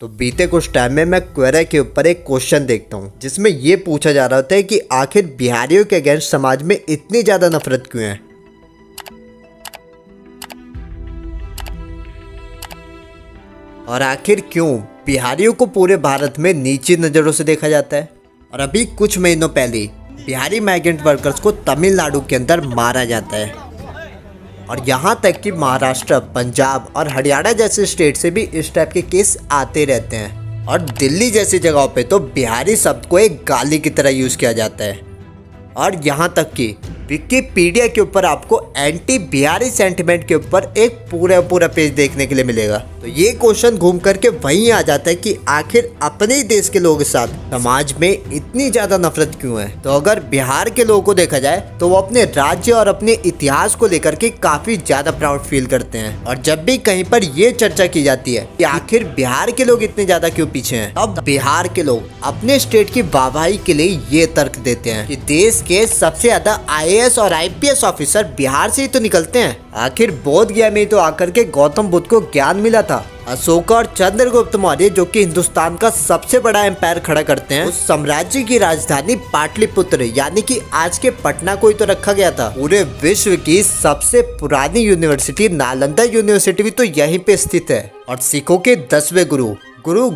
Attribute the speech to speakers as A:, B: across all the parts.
A: तो बीते कुछ टाइम में मैं क्वेरा के ऊपर एक क्वेश्चन देखता हूँ जिसमें ये पूछा जा रहा होता है कि आखिर बिहारियों के अगेंस्ट समाज में इतनी ज्यादा नफरत क्यों है। और आखिर क्यों बिहारियों को पूरे भारत में नीची नज़रों से देखा जाता है। और अभी कुछ महीनों पहले बिहारी माइग्रेंट वर्कर्स को तमिलनाडु के अंदर मारा जाता है और यहाँ तक कि महाराष्ट्र, पंजाब और हरियाणा जैसे स्टेट से भी इस टाइप के केस आते रहते हैं। और दिल्ली जैसी जगहों पे तो बिहारी शब्द को एक गाली की तरह यूज़ किया जाता है। और यहाँ तक कि विकिपीडिया के ऊपर आपको एंटी बिहारी सेंटिमेंट के ऊपर एक पूरा पेज देखने के लिए मिलेगा। तो ये क्वेश्चन घूम करके वहीं आ जाता है कि आखिर अपने ही देश के लोगों के साथ समाज में इतनी ज्यादा नफरत क्यों है। तो अगर बिहार के लोगों को देखा जाए तो वो अपने राज्य और अपने इतिहास को लेकर के काफी ज्यादा प्राउड फील करते हैं। और जब भी कहीं पर ये चर्चा की जाती है कि आखिर बिहार के लोग इतने ज्यादा क्यों पीछे हैं, अब बिहार के लोग अपने स्टेट की वाहवाही के लिए ये तर्क देते हैं कि देश के सबसे ज्यादा IAS और IPS ऑफिसर बिहार से ही तो निकलते हैं। आखिर बोध गया में तो आकर के गौतम बुद्ध को ज्ञान मिला था। अशोक और चंद्रगुप्त मौर्य जो कि हिंदुस्तान का सबसे बड़ा एम्पायर खड़ा करते हैं, उस साम्राज्य की राजधानी पाटलिपुत्र यानी कि आज के पटना को ही तो रखा गया था। पूरे विश्व की सबसे पुरानी यूनिवर्सिटी नालंदा यूनिवर्सिटी भी तो यहीं पे स्थित है। और सिखों के 10वें गुरु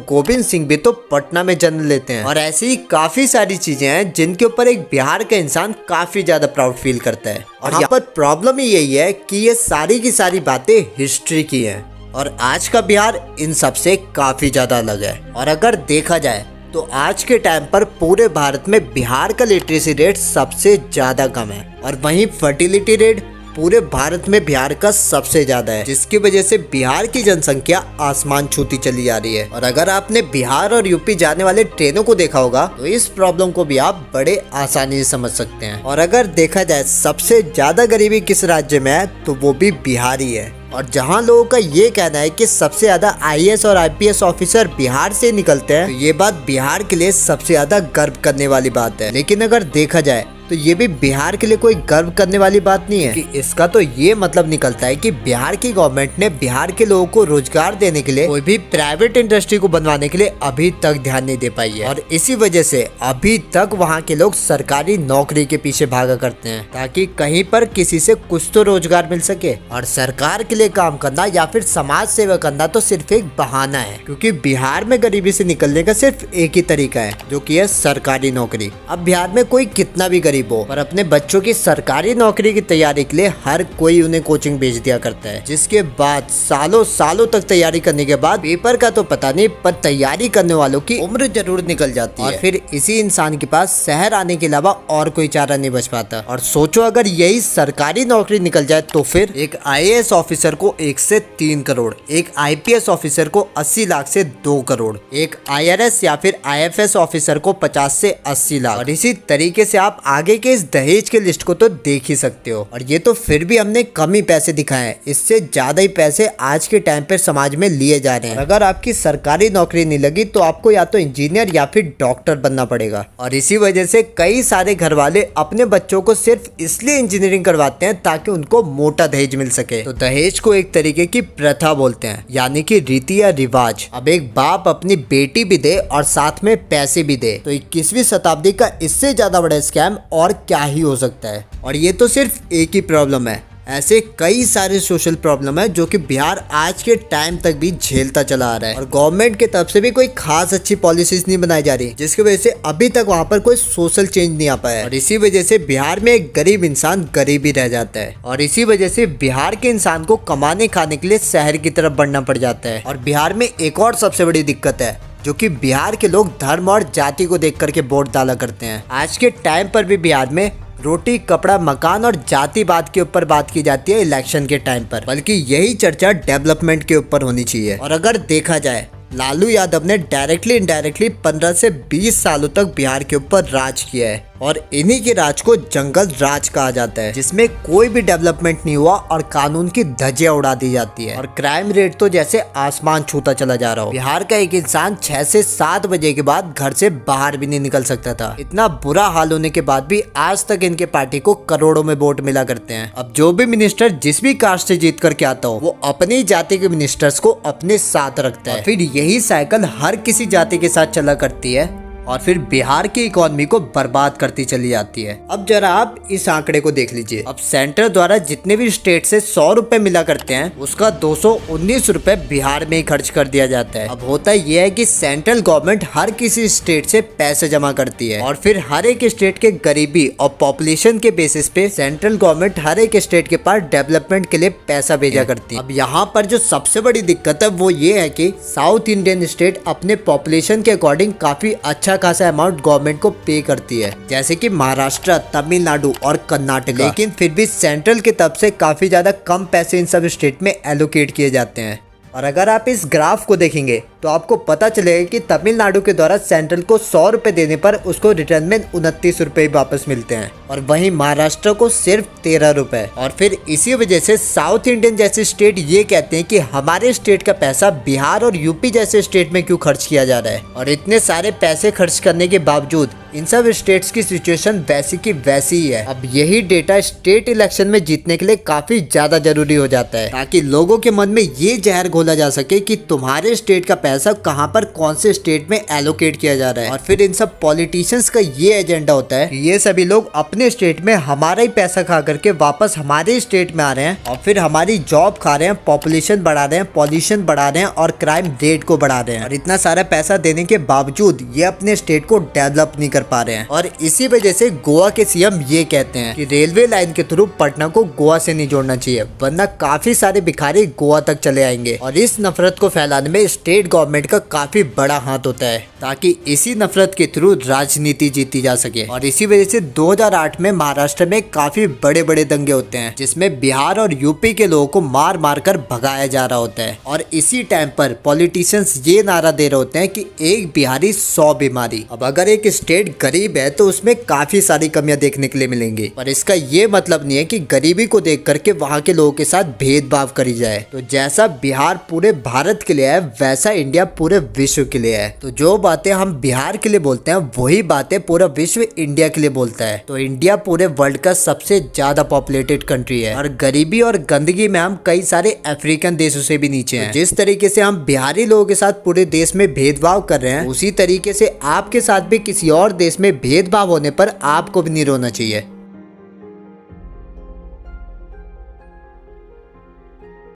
A: गोविंद सिंह भी तो पटना में जन्म लेते हैं। और ऐसी ही काफी सारी चीजें हैं जिनके ऊपर एक बिहार का इंसान काफी ज्यादा प्राउड फील करता है। और यहाँ पर प्रॉब्लम ही यही है कि ये सारी की सारी बातें हिस्ट्री की हैं और आज का बिहार इन सब से काफी ज्यादा अलग है। और अगर देखा जाए तो आज के टाइम पर पूरे भारत में बिहार का लिटरेसी रेट सबसे ज्यादा कम है और वहीं फर्टिलिटी रेट पूरे भारत में बिहार का सबसे ज्यादा है, जिसकी वजह से बिहार की जनसंख्या आसमान छूती चली जा रही है। और अगर आपने बिहार और यूपी जाने वाले ट्रेनों को देखा होगा तो इस प्रॉब्लम को भी आप बड़े आसानी से समझ सकते हैं। और अगर देखा जाए सबसे ज्यादा गरीबी किस राज्य में है तो वो भी बिहार ही है। और जहां लोगों का ये कहना है कि सबसे ज्यादा IAS और IPS ऑफिसर बिहार से निकलते हैं, तो ये बात बिहार के लिए सबसे ज्यादा गर्व करने वाली बात है। लेकिन अगर देखा जाए तो ये भी बिहार के लिए कोई गर्व करने वाली बात नहीं है कि इसका तो ये मतलब निकलता है कि बिहार की गवर्नमेंट ने बिहार के लोगों को रोजगार देने के लिए कोई भी प्राइवेट इंडस्ट्री को बनवाने के लिए अभी तक ध्यान नहीं दे पाई है। और इसी वजह से अभी तक वहाँ के लोग सरकारी नौकरी के पीछे भागा करते हैं ताकि कहीं पर किसी से कुछ तो रोजगार मिल सके। और सरकार के लिए काम करना या फिर समाज सेवा करना तो सिर्फ एक बहाना है, क्योंकि बिहार में गरीबी से निकलने का सिर्फ एक ही तरीका है जो कि है सरकारी नौकरी। अब बिहार में कोई कितना भी गरीब हो पर अपने बच्चों की सरकारी नौकरी की तैयारी के लिए हर कोई उन्हें कोचिंग भेज दिया करता है, जिसके बाद सालों तक तैयारी करने के बाद पेपर का तो पता नहीं पर तैयारी करने वालों की उम्र जरूर निकल जाती है। और फिर इसी इंसान के पास शहर आने के अलावा और कोई चारा नहीं बच पाता। और सोचो अगर यही सरकारी नौकरी निकल जाए तो फिर एक IAS ऑफिसर को 1 से 3 करोड़, एक IPS ऑफिसर को 80 लाख से 2 करोड़, एक IRS या फिर IFS ऑफिसर को 50 से 80 लाख। और इसी तरीके से आप आगे के इस दहेज के लिस्ट को तो देख ही सकते हो। और ये तो फिर भी हमने कम ही पैसे दिखाए हैं, इससे ज्यादा ही पैसे आज के टाइम पर समाज में लिए जा रहे हैं। अगर आपकी सरकारी नौकरी नहीं लगी तो आपको या तो इंजीनियर या फिर डॉक्टर बनना पड़ेगा। और इसी वजह से कई सारे घर वाले अपने बच्चों को सिर्फ इसलिए इंजीनियरिंग करवाते हैं ताकि उनको मोटा दहेज मिल सके। तो दहेज को एक तरीके की प्रथा बोलते हैं, यानी कि रीति या रिवाज। अब एक बाप अपनी बेटी भी दे और साथ में पैसे भी दे, तो 21वीं शताब्दी का इससे ज्यादा बड़ा स्कैम और क्या ही हो सकता है। और ये तो सिर्फ एक ही प्रॉब्लम है, ऐसे कई सारे सोशल प्रॉब्लम है जो कि बिहार आज के टाइम तक भी झेलता चला आ रहा है। और गवर्नमेंट की तरफ से भी कोई खास अच्छी पॉलिसीज नहीं बनाई जा रही, जिसकी वजह से अभी तक वहाँ पर कोई सोशल चेंज नहीं आ पाया। और इसी वजह से बिहार में एक गरीब इंसान गरीब ही रह जाता है। और इसी वजह से बिहार के इंसान को कमाने खाने के लिए शहर की तरफ बढ़ना पड़ जाता है। और बिहार में एक और सबसे बड़ी दिक्कत है जो कि बिहार के लोग धर्म और जाति को देख करके वोट डाला करते हैं। आज के टाइम पर भी बिहार में रोटी, कपड़ा, मकान और जातिवाद के ऊपर बात की जाती है इलेक्शन के टाइम पर, बल्कि यही चर्चा डेवलपमेंट के ऊपर होनी चाहिए। और अगर देखा जाए लालू यादव ने डायरेक्टली इनडायरेक्टली 15 से 20 सालों तक बिहार के ऊपर राज किया है और इन्हीं के राज को जंगल राज कहा जाता है, जिसमें कोई भी डेवलपमेंट नहीं हुआ और कानून की धज्जियां उड़ा दी जाती है और क्राइम रेट तो जैसे आसमान छूता चला जा रहा हो। बिहार का एक इंसान 6 से 7 बजे के बाद घर से बाहर भी नहीं निकल सकता था। इतना बुरा हाल होने के बाद भी आज तक इनके पार्टी को करोड़ों में वोट मिला करते हैं। अब जो भी मिनिस्टर जिस भी कास्ट से जीत करके आता हो, वो अपनी जाति के मिनिस्टर्स को अपने साथ रखता है। फिर यही साइकिल हर किसी जाति के साथ चला करती है और फिर बिहार की इकोनॉमी को बर्बाद करती चली जाती है। अब जरा आप इस आंकड़े को देख लीजिए। अब सेंटर द्वारा जितने भी स्टेट से 100 रुपए मिला करते हैं, उसका 219 रुपए बिहार में ही खर्च कर दिया जाता है। अब होता यह है कि सेंट्रल गवर्नमेंट हर किसी स्टेट से पैसे जमा करती है और फिर हर एक स्टेट के गरीबी और पॉपुलेशन के बेसिस पे सेंट्रल गवर्नमेंट हर एक स्टेट के पास डेवलपमेंट के लिए पैसा भेजा करती है। अब यहाँ पर जो सबसे बड़ी दिक्कत है वो ये है कि साउथ इंडियन स्टेट अपने पॉपुलेशन के अकॉर्डिंग काफी अच्छा खासा अमाउंट गवर्नमेंट को पे करती है, जैसे कि महाराष्ट्र, तमिलनाडु और कर्नाटक। लेकिन फिर भी सेंट्रल की तरफ से काफी ज्यादा कम पैसे इन सब स्टेट में एलोकेट किए जाते हैं। और अगर आप इस ग्राफ को देखेंगे तो आपको पता चलेगा कि तमिलनाडु के द्वारा सेंट्रल को 100 रुपए देने पर उसको रिटर्न में 29 रुपए वापस मिलते हैं और वहीं महाराष्ट्र को सिर्फ 13 रुपए। और फिर इसी वजह से साउथ इंडियन जैसे स्टेट ये कहते हैं कि हमारे स्टेट का पैसा बिहार और यूपी जैसे स्टेट में क्यों खर्च किया जा रहा है। और इतने सारे पैसे खर्च करने के बावजूद इन सब स्टेट्स की सिचुएशन वैसी की वैसी ही है। अब यही डेटा स्टेट इलेक्शन में जीतने के लिए काफी ज्यादा जरूरी हो जाता है, ताकि लोगों के मन में ये जहर घोला जा सके कि तुम्हारे स्टेट का पैसा कहां पर कौन से स्टेट में एलोकेट किया जा रहा है। और फिर इन सब पॉलिटिशियंस का ये एजेंडा होता है कि ये सभी लोग अपने स्टेट में हमारा ही पैसा खा करके वापस हमारे स्टेट में आ रहे हैं और फिर हमारी जॉब खा रहे हैं, पॉपुलेशन बढ़ा रहे हैं, पॉल्यूशन बढ़ा रहे हैं और क्राइम रेट को बढ़ा रहे हैं। और इतना सारा पैसा देने के बावजूद ये अपने स्टेट को डेवलप नहीं पा रहे हैं। और इसी वजह से गोवा के सीएम ये कहते हैं कि रेलवे लाइन के थ्रू पटना को गोवा से नहीं जोड़ना चाहिए, वरना काफी सारे भिखारी गोवा तक चले आएंगे। और इस नफरत को फैलाने में स्टेट गवर्नमेंट का काफी बड़ा हाथ होता है, ताकि इसी नफरत के थ्रू राजनीति जीती जा सके। और इसी वजह से 2008 में महाराष्ट्र में काफी बड़े बड़े दंगे होते हैं, जिसमें बिहार और यूपी के लोगों को मार मार कर भगाया जा रहा होता है। और इसी टाइम पर पॉलिटिशियंस ये नारा दे रहे होते हैं कि एक बिहारी 100 बीमारी। अब अगर एक स्टेट गरीब है तो उसमें काफी सारी कमियां देखने के लिए मिलेंगी, पर इसका ये मतलब नहीं है कि गरीबी को देख करके वहाँ के लोगों के साथ भेदभाव करी जाए। तो जैसा बिहार पूरे भारत के लिए है, वैसा इंडिया पूरे विश्व के लिए है। तो जो बातें हम बिहार के लिए बोलते हैं वही बातें पूरा विश्व इंडिया के लिए बोलता है। तो इंडिया पूरे वर्ल्ड का सबसे ज्यादा पॉपुलेटेड कंट्री है और गरीबी और गंदगी में हम कई सारे अफ्रीकन देशों से भी नीचे हैं। तो जिस तरीके से हम बिहारी लोगों के साथ पूरे देश में भेदभाव कर रहे हैं, उसी तरीके से आपके साथ भी किसी और देश में भेदभाव होने पर आपको भी नहीं रोना चाहिए।